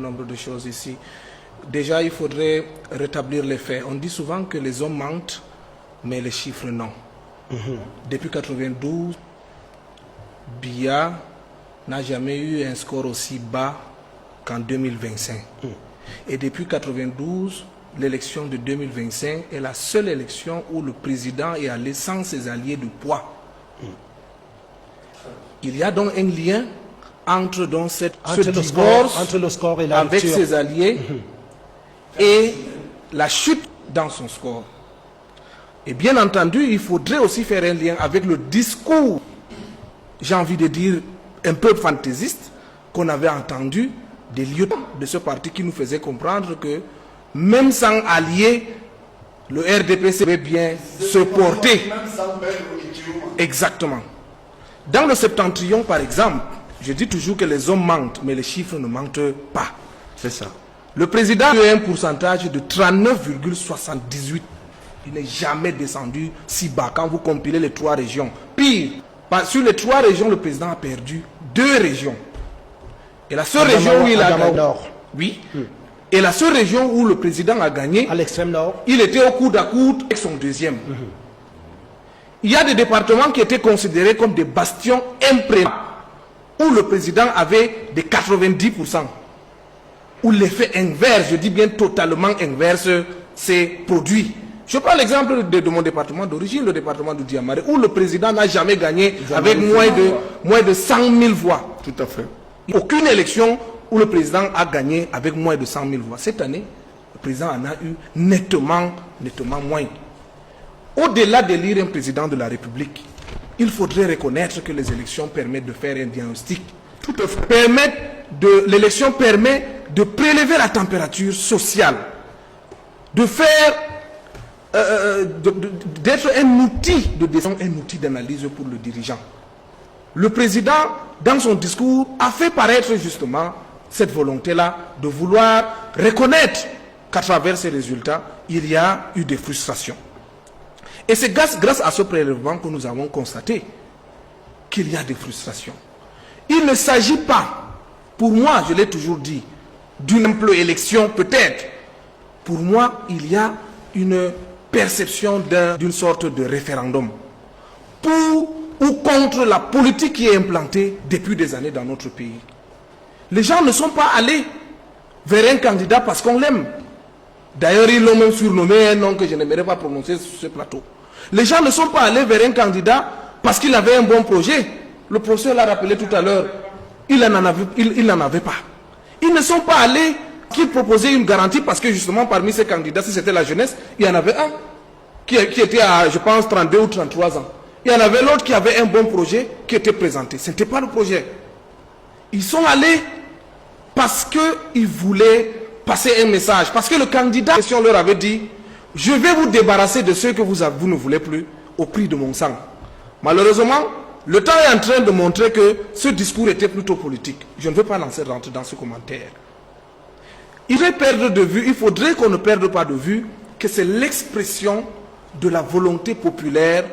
Nombre de choses ici. Déjà, il faudrait rétablir les faits. On dit souvent que les hommes mentent, mais les chiffres non. Depuis 1992, Biya n'a jamais eu un score aussi bas qu'en 2025. Et depuis 1992, l'élection de 2025 est la seule élection où le président est allé sans ses alliés de poids. Il y a donc un lien entre donc ce divorce entre le score et la avec lecture. ses alliés et la chute dans son score. Et bien entendu, il faudrait aussi faire un lien avec le discours, j'ai envie de dire, un peu fantaisiste, qu'on avait entendu des lieutenants de ce parti qui nous faisaient comprendre que même sans alliés, le RDP savait bien se porter. Exactement. Dans le septentrion, par exemple, je dis toujours que les hommes mentent, mais les chiffres ne mentent pas. C'est ça. Le président a eu un pourcentage de 39,78. Il n'est jamais descendu si bas quand vous compilez les 3 régions. Pire, sur les 3 régions, le président a perdu 2 régions. Et la seule région où il a gagné, oui. Et la seule région où le président a gagné, à l'extrême nord, il était au coude à coude avec son deuxième. Il y a des départements qui étaient considérés comme des bastions imprénables, où le président avait des 90%, où l'effet inverse, je dis bien totalement inverse, s'est produit. Je prends l'exemple de mon département d'origine, le département de Diamaré, où le président n'a jamais gagné avec moins de 100 000 voix. tout à fait. Aucune élection où le président a gagné avec moins de 100 000 voix. Cette année, le président en a eu nettement moins. Au-delà d'élire un président de la République, il faudrait reconnaître que les élections permettent de faire un diagnostic. Tout à fait. L'élection permet de prélever la température sociale, de faire, d'être un outil de décision, un outil d'analyse pour le dirigeant. Le président, dans son discours, a fait paraître justement cette volonté-là de vouloir reconnaître qu'à travers ces résultats, il y a eu des frustrations. Et c'est grâce à ce prélèvement que nous avons constaté qu'il y a des frustrations. Il ne s'agit pas, pour moi, je l'ai toujours dit, d'une ample élection peut-être. Pour moi, il y a une perception d'une sorte de référendum pour ou contre la politique qui est implantée depuis des années dans notre pays. Les gens ne sont pas allés vers un candidat parce qu'on l'aime. D'ailleurs, ils l'ont même surnommé un nom que je n'aimerais pas prononcer sur ce plateau. Les gens ne sont pas allés vers un candidat parce qu'il avait un bon projet. Le professeur l'a rappelé tout à l'heure. Il n'en avait pas. Ils ne sont pas allés qu'il proposait une garantie parce que justement parmi ces candidats, si c'était la jeunesse, il y en avait un qui était à, je pense, 32 ou 33 ans. Il y en avait l'autre qui avait un bon projet qui était présenté. Ce n'était pas le projet. Ils sont allés parce qu'ils voulaient passer un message. Parce que le candidat leur avait dit, je vais vous débarrasser de ceux que vous ne voulez plus au prix de mon sang. Malheureusement, le temps est en train de montrer que ce discours était plutôt politique. Je ne veux pas rentrer dans ce commentaire. Il faudrait qu'on ne perde pas de vue que c'est l'expression de la volonté populaire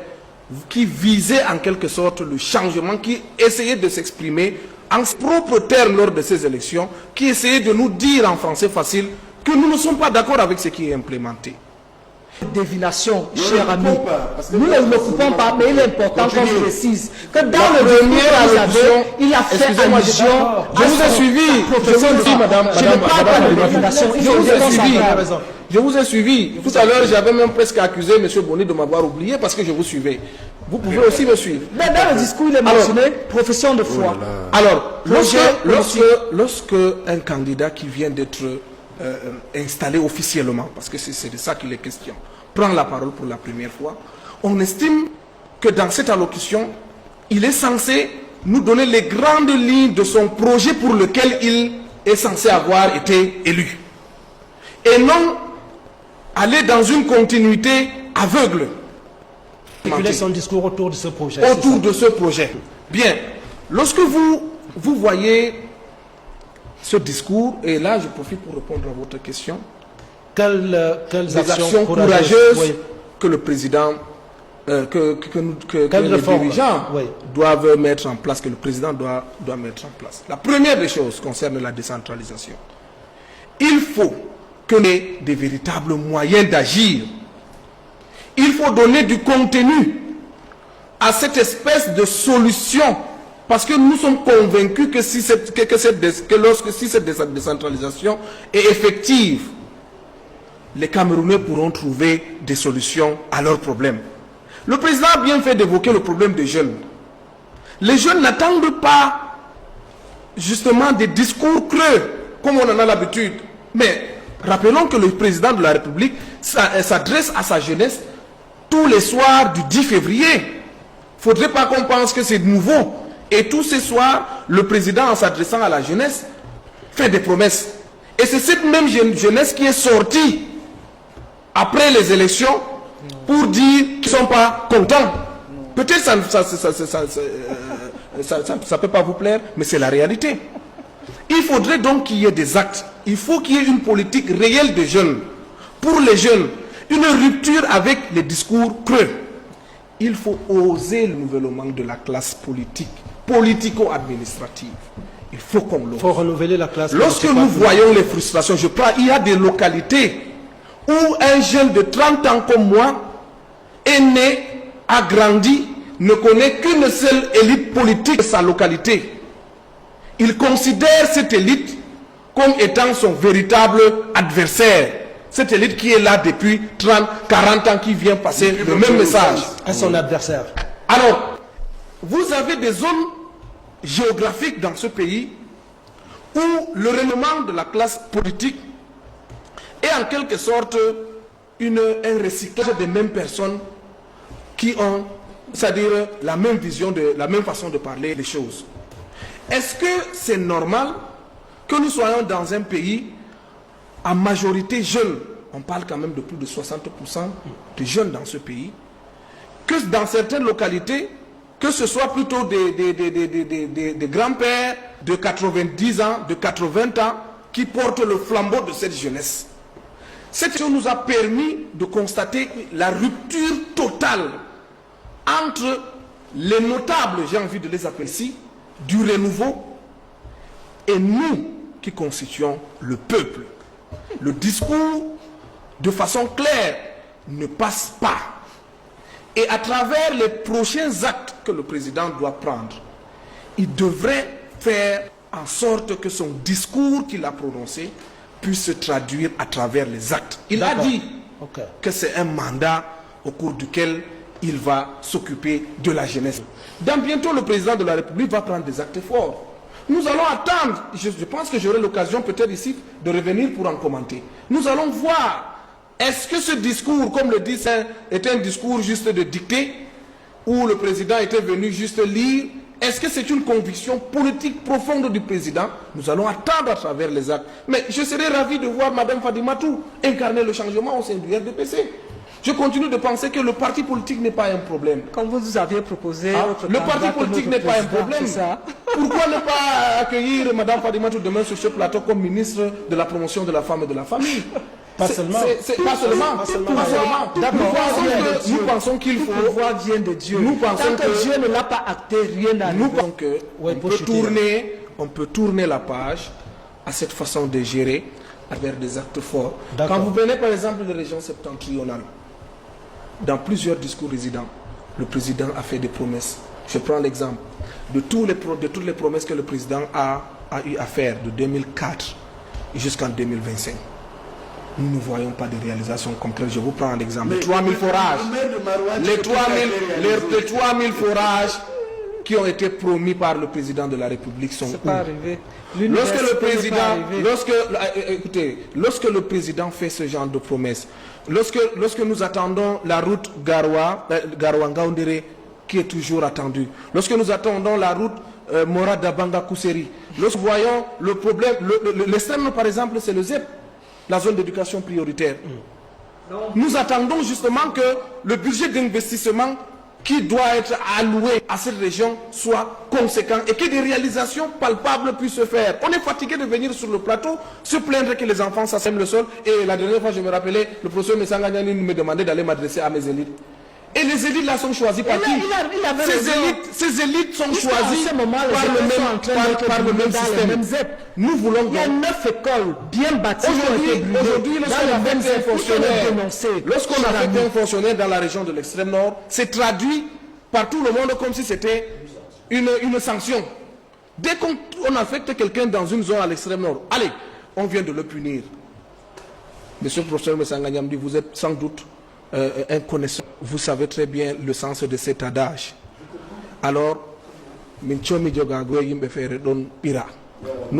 qui visait en quelque sorte le changement, qui essayait de s'exprimer en ses propres termes lors de ces élections, qui essayait de nous dire en français facile que nous ne sommes pas d'accord avec ce qui est implémenté. Divination, cher ami. Nous ne l'occupons pas, mais il est important qu'on précise que dans le première allocution, il a fait allusion. Je vous ai suivi, madame. Je ne parle pas de divination. Je vous ai suivi. Tout à l'heure, j'avais même presque accusé M. Boni de m'avoir oublié parce que je vous suivais. Vous pouvez aussi me suivre. Mais dans le discours, il est mentionné profession de foi. Alors, lorsque un candidat qui vient d'être installé officiellement, parce que c'est de ça qu'il est question, prend la parole pour la première fois, on estime que dans cette allocution, il est censé nous donner les grandes lignes de son projet pour lequel il est censé avoir été élu. Et non aller dans une continuité aveugle. Il son discours autour de ce projet. Autour de ce projet. Bien. Lorsque vous voyez ce discours, et là je profite pour répondre à votre question, quelles actions courageuses que le président, que les dirigeants doivent mettre en place, que le président doit mettre en place. La première des choses concerne la décentralisation. il faut qu'on ait des véritables moyens d'agir. Il faut donner du contenu à cette espèce de solution. Parce que nous sommes convaincus que si cette décentralisation est effective, les Camerounais pourront trouver des solutions à leurs problèmes. Le président a bien fait d'évoquer le problème des jeunes. Les jeunes n'attendent pas justement des discours creux, comme on en a l'habitude. Mais rappelons que le président de la République s'adresse à sa jeunesse tous les soirs du 10 février. Il ne faudrait pas qu'on pense que c'est nouveau. Et tous ces soirs, le président, en s'adressant à la jeunesse, fait des promesses. Et c'est cette même jeunesse qui est sortie après les élections pour dire qu'ils ne sont pas contents. Peut-être ça ne peut pas vous plaire, mais c'est la réalité. Il faudrait donc qu'il y ait des actes. Il faut qu'il y ait une politique réelle des jeunes. Pour les jeunes, une rupture avec les discours creux. Il faut oser le nivellement de la classe politique, politico-administrative. Il faut qu'on l'ose. Il faut renouveler la classe politique. Lorsque nous voyons les frustrations, je crois qu'il y a des localités où un jeune de 30 ans comme moi est né, a grandi, ne connaît qu'une seule élite politique de sa localité. Il considère cette élite comme étant son véritable adversaire. Cette élite qui est là depuis 30, 40 ans, qui vient passer le même message. À son adversaire. Alors, vous avez des zones géographiques dans ce pays où le renouvellement de la classe politique est en quelque sorte un recyclage des mêmes personnes qui ont, c'est-à-dire la même vision, la même façon de parler des choses. Est-ce que c'est normal que nous soyons dans un pays en majorité jeunes, on parle quand même de plus de 60% de jeunes dans ce pays, que dans certaines localités, que ce soit plutôt des grands-pères de 90 ans, de 80 ans, qui portent le flambeau de cette jeunesse. Cette chose nous a permis de constater la rupture totale entre les notables, j'ai envie de les appeler ainsi, du renouveau, et nous qui constituons le peuple. Le discours, de façon claire, ne passe pas. Et à travers les prochains actes que le président doit prendre, il devrait faire en sorte que son discours qu'il a prononcé puisse se traduire à travers les actes. Il a dit que c'est un mandat au cours duquel il va s'occuper de la jeunesse. Dans bientôt, le président de la République va prendre des actes forts. Nous allons attendre, je pense que j'aurai l'occasion peut-être ici de revenir pour en commenter. Nous allons voir, est-ce que ce discours, comme le dit, est un discours juste de dictée, où le président était venu juste lire? Est-ce que c'est une conviction politique profonde du président? Nous allons attendre à travers les actes. Mais je serais ravi de voir Mme Fadimatou incarner le changement au sein du RDPC. Je continue de penser que le parti politique n'est pas un problème. Comme vous nous aviez proposé... le parti politique n'est pas un problème. Pourquoi ne pas accueillir Mme Fadimatou demain sur ce plateau comme ministre de la promotion de la femme et de la famille? Pas seulement. Pas seulement. Nous pensons qu'il faut... Le pouvoir vient de Dieu. Nous pensons que Dieu ne l'a pas acté, rien n'a Nous pensons qu'on peut tourner la page à cette façon de gérer avec des actes forts. Quand vous venez par exemple de la région septentrionale, dans plusieurs discours résidents, le président a fait des promesses. Je prends l'exemple de toutes les promesses que le président a eu à faire de 2004 jusqu'en 2025. Nous ne voyons pas de réalisation concrète. Je vous prends un exemple. Les 3000 forages. Les 3000 forages qui ont été promis par le président de la République sont où? Pas arrivé. Lorsque le président fait ce genre de promesses, lorsque nous attendons la route Garoua-Ngaoundéré qui est toujours attendue, lorsque nous attendons la route Morada-Banga-Kousseri, lorsque nous voyons le problème, l'extrême par exemple c'est le ZEP, la zone d'éducation prioritaire. Nous attendons justement que le budget d'investissement qui doit être alloué à cette région soit conséquent et que des réalisations palpables puissent se faire. On est fatigué de venir sur le plateau, se plaindre que les enfants s'assèment le sol. Et la dernière fois, je me rappelais, le professeur Messanganyani me demandait d'aller m'adresser à mes élites. Et les élites là sont choisies par qui? Il avait raison. Ces élites sont Puisqu'en choisies ce moment, les par le élèves sont en même, train d'être par le brûlés même dans les système. mêmes ZEP. Nous voulons Il y a donc- 9 écoles bien bâties qui ont été brûlées Aujourd'hui, dans lorsqu'on les mêmes affecte un ZEP. Il faut fonctionnaire, le dénoncer. lorsqu'on cher affecte ami. un fonctionnaire dans la région de l'extrême nord, c'est traduit par tout le monde comme si c'était une sanction. Dès qu'on affecte quelqu'un dans une zone à l'extrême nord, allez, on vient de le punir. Monsieur le professeur Messanganyamdi, vous êtes sans doute un connaisseur. Vous savez très bien le sens de cet adage. Alors, nous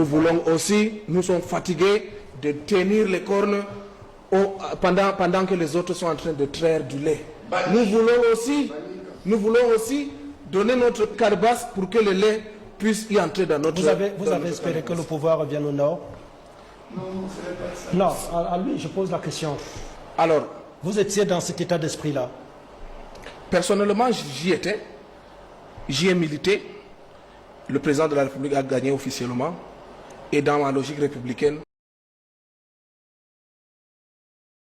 voulons aussi, nous sommes fatigués de tenir les cornes pendant que les autres sont en train de traire du lait. Nous voulons aussi donner notre calebasse pour que le lait puisse y entrer dans notre... Vous avez espéré que le pouvoir revienne au nord? Non, à lui, je pose la question. Alors, Vous étiez dans cet état d'esprit-là? personnellement, j'y étais. J'y ai milité. Le président de la République a gagné officiellement. Et dans ma logique républicaine,